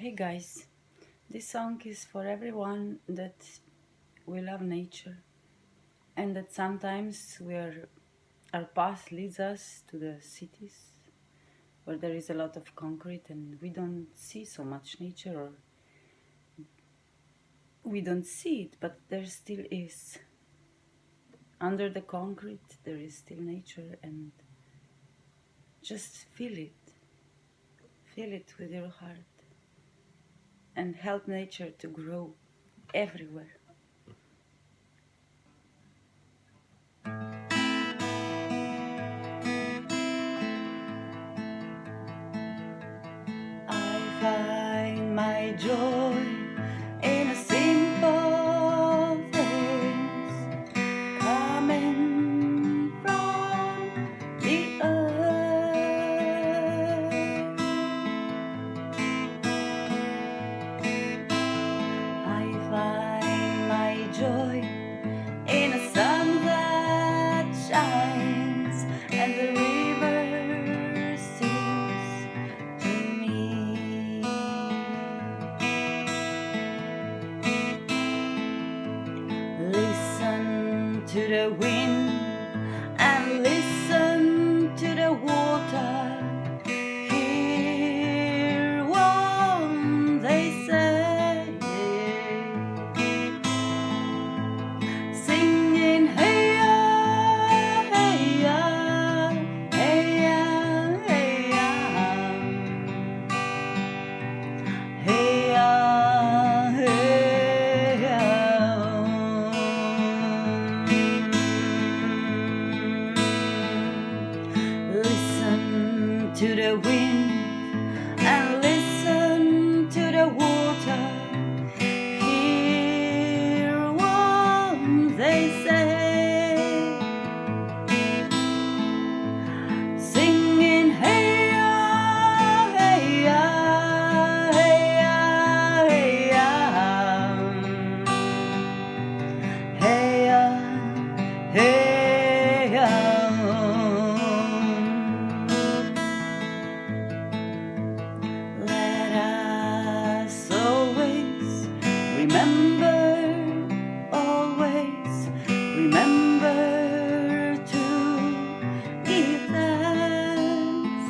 Hey guys, this song is for everyone that we love nature and that sometimes our path leads us to the cities where there is a lot of concrete and we don't see so much nature, or we don't see it, but there still is. Under the concrete there is still nature, and just feel it. Feel it with your heart and help nature to grow everywhere. I find my joy in a simple things coming from the earth. I find my joy in a sun that shines and the river sings to me. Listen to the wind and listen to the water. Hear what they say, singing hey ya, hey ya, hey ya, hey ya, hey ya, hey ya. Listen to the wind and listen to the water. Hear what they say, singing hey ya, hey ya, hey ya, hey ya, hey ya, hey ya. Let us always remember, always remember to give thanks.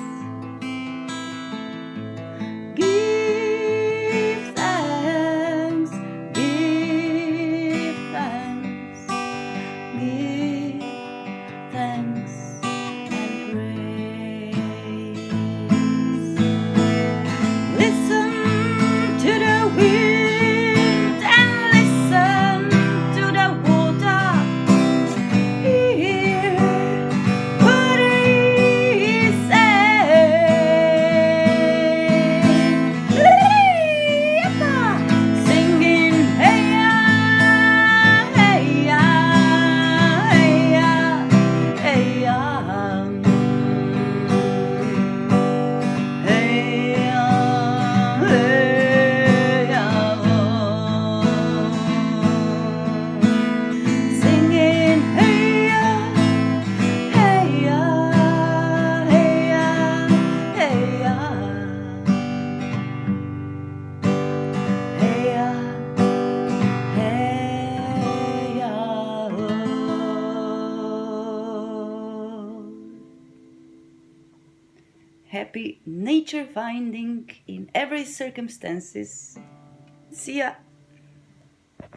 Give thanks, give thanks, give thanks and praise. Listen to the wind and listen to the water. Hear what he says, singing hey ya, hey ya, hey ya, hey ya. Happy nature finding in every circumstances. See ya.